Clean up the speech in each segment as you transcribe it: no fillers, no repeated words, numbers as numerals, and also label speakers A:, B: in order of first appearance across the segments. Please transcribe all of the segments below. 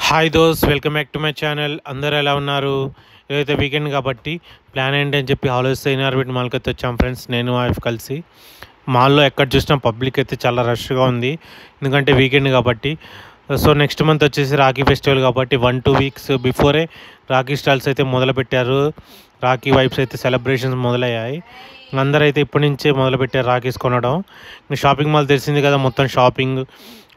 A: Hi those welcome back to my channel. అందరూ ఎలా ఉన్నారు? ఏదైతే వీకెండ్ కాబట్టి ప్లాన్ ఏంటి అని చెప్పి ఆలోచిస్తే ఇనార్బిట్ మాల్కి అయితే వచ్చాం ఫ్రెండ్స్, నేను వైఫ్ కలిసి. మాల్లో ఎక్కడ చూసినా పబ్లిక్ అయితే చాలా రష్గా ఉంది, ఎందుకంటే వీకెండ్ కాబట్టి. సో నెక్స్ట్ మంత్ వచ్చేసి రాఖీ ఫెస్టివల్ కాబట్టి 1-2 వీక్స్ బిఫోరే రాఖీ స్టాల్స్ అయితే మొదలుపెట్టారు. రాఖీ వైబ్స్ అయితే సెలబ్రేషన్స్ మొదలయ్యాయి. అందరూ అయితే ఇప్పటి నుంచే మొదలుపెట్టారు రాఖీస్ కొనడం. షాపింగ్ మాల్ తెలిసింది కదా, మొత్తం షాపింగ్,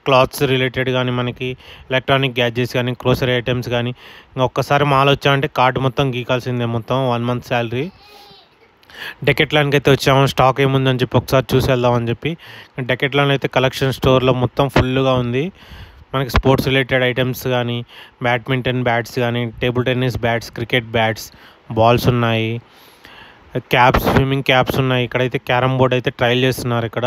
A: క్లాత్స్ రిలేటెడ్ కానీ, మనకి ఎలక్ట్రానిక్ గ్యాడ్జెట్స్ కానీ, గ్రోసరీ ఐటమ్స్ కానీ. ఇంకా ఒక్కసారి మాల్ వచ్చామంటే కార్డు మొత్తం గీకాల్సిందే, మొత్తం 1 మంత్ శాలరీ. డెకెట్లాన్కి అయితే వచ్చాము, స్టాక్ ఏముందని చెప్పి ఒకసారి చూసి వెళ్దామని చెప్పి. డెకెట్లాన్ అయితే కలెక్షన్ స్టోర్లో మొత్తం ఫుల్గా ఉంది. మనకి స్పోర్ట్స్ రిలేటెడ్ ఐటమ్స్ కానీ, బ్యాడ్మింటన్ బ్యాట్స్ కానీ, table tennis bats, cricket bats, balls ఉన్నాయి, క్యాప్స్, స్విమ్మింగ్ క్యాప్స్ ఉన్నాయి. ఇక్కడైతే క్యారమ్ బోర్డ్ అయితే ట్రయల్ చేస్తున్నారు. ఇక్కడ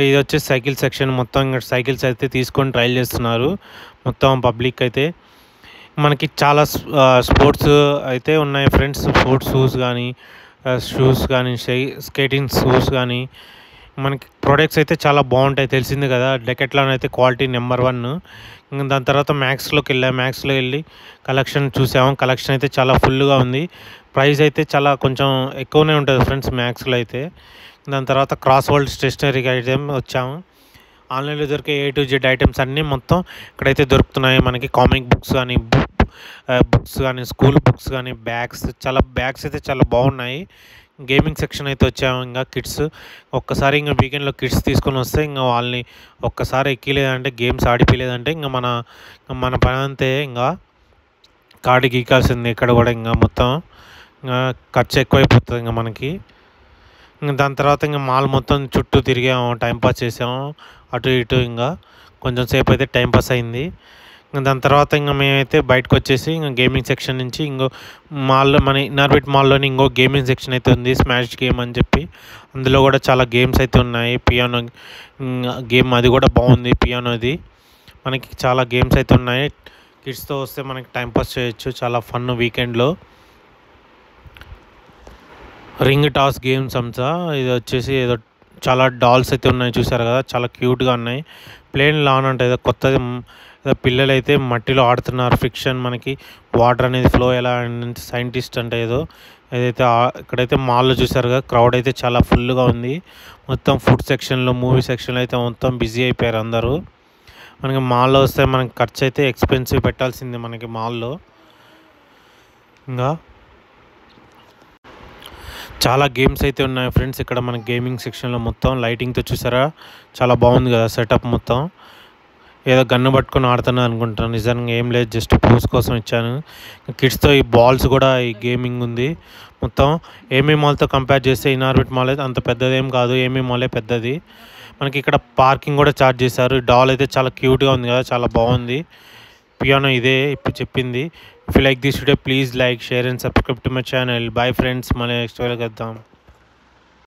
A: ఇది వచ్చేసి సైకిల్ సెక్షన్, మొత్తం ఇక్కడ సైకిల్స్ అయితే తీసుకొని ట్రయల్ చేస్తున్నారు మొత్తం పబ్లిక్ అయితే. మనకి చాలా స్పోర్ట్స్ అయితే ఉన్నాయి ఫ్రెండ్స్. స్పోర్ట్స్ షూస్ కానీ, స్కేటింగ్ షూస్ కానీ, మనకి ప్రొడక్ట్స్ అయితే చాలా బాగుంటాయి, తెలిసింది కదా. డెకెట్లాన్ అయితే క్వాలిటీ నెంబర్ 1. దాని తర్వాత మ్యాక్స్లో వెళ్ళి కలెక్షన్ చూసాము. కలెక్షన్ అయితే చాలా ఫుల్గా ఉంది. ప్రైస్ అయితే చాలా కొంచెం ఎక్కువనే ఉంటుంది ఫ్రెండ్స్ మ్యాక్స్లో అయితే. దాని తర్వాత క్రాస్ వరల్డ్ స్టేషనరీకి ఐటమ్ వచ్చాము. ఆన్లైన్లో దొరికే A to Z ఐటమ్స్ అన్నీ మొత్తం ఇక్కడైతే దొరుకుతున్నాయి. మనకి కామిక్ బుక్స్ కానీ, స్కూల్ బుక్స్ కానీ, బ్యాగ్స్ అయితే చాలా బాగున్నాయి. గేమింగ్ సెక్షన్ అయితే వచ్చాము. ఇంకా కిడ్స్, ఒక్కసారి ఇంకా వీకెండ్లో కిడ్స్ తీసుకొని వస్తే ఇంకా వాళ్ళని ఒక్కసారి ఎక్కిలేదంటే, గేమ్స్ ఆడిపోలేదంటే ఇంకా మన పని అంతే. ఇంకా కార్డు గీకాల్సింది ఇక్కడ కూడా. ఇంకా మొత్తం ఖర్చు ఎక్కువైపోతుంది ఇంకా మనకి. ఇంకా దాని తర్వాత ఇంకా మాల్ మొత్తం చుట్టూ తిరిగాము, టైంపాస్ చేసాము అటు ఇటు. ఇంకా కొంచెం సేపు అయితే టైంపాస్ అయింది. ఇంకా దాని తర్వాత ఇంకా మేమైతే బయటకు వచ్చేసి ఇంకా గేమింగ్ సెక్షన్ నుంచి మాల్లో, మన ఇనార్బిట్ మాల్లోని ఇంకో గేమింగ్ సెక్షన్ అయితే ఉంది, స్మాష్ గేమ్ అని చెప్పి. అందులో కూడా చాలా గేమ్స్ అయితే ఉన్నాయి. పియానో గేమ్, అది కూడా బాగుంది పియానోది. మనకి చాలా గేమ్స్ అయితే ఉన్నాయి. కిడ్స్తో వస్తే మనకి టైంపాస్ చేయొచ్చు, చాలా ఫన్ వీకెండ్లో. రింగ్ టాస్ గేమ్స్ అంతా. ఇది వచ్చేసి ఏదో చాలా డాల్స్ అయితే ఉన్నాయి, చూసారు కదా, చాలా క్యూట్గా ఉన్నాయి. ప్లేన్ లాన్ అంటే ఏదో కొత్తది, పిల్లలు అయితే మట్టిలో ఆడుతున్నారు. ఫిక్షన్, మనకి వాటర్ అనేది ఫ్లో ఎలా అంటే సైంటిస్ట్ అంటే ఏదో. ఏదైతే ఇక్కడైతే మాల్లో చూసారు కదా, క్రౌడ్ అయితే చాలా ఫుల్గా ఉంది. మొత్తం ఫుడ్ సెక్షన్లో, మూవీ సెక్షన్లో అయితే మొత్తం బిజీ అయిపోయారు అందరూ. మనకి మాల్లో వస్తే మనకి ఖర్చు అయితే ఎక్స్పెన్సివ్ పెట్టాల్సిందే మనకి మాల్లో. ఇంకా చాలా గేమ్స్ అయితే ఉన్నాయి ఫ్రెండ్స్ ఇక్కడ. మన గేమింగ్ సెక్షన్లో మొత్తం లైటింగ్తో చూసారా, చాలా బాగుంది కదా సెటప్ మొత్తం. ఏదో గన్ను పట్టుకొని ఆడుతున్నా అనుకుంటాను, నిజంగా ఏం లేదు, జస్ట్ పూస్ కోసం ఇచ్చాను. కిడ్స్తో ఈ బాల్స్ కూడా, ఈ గేమింగ్ ఉంది మొత్తం. ఏమీ మాల్తో కంపేర్ చేస్తే ఇనార్బిట్ మాల్ అయితే అంత పెద్దదేం కాదు, ఏమీ మాలే పెద్దది. మనకి ఇక్కడ పార్కింగ్ కూడా ఛార్జ్ చేశారు. డాల్ అయితే చాలా క్యూట్గా ఉంది కదా, చాలా బాగుంది. పియానో ఇదే ఇప్పుడు చెప్పింది. If you like this video, please like, share and subscribe to my channel. Bye friends, మళ్ళీ నెక్స్ట్ వీడియోకి వద్దాం.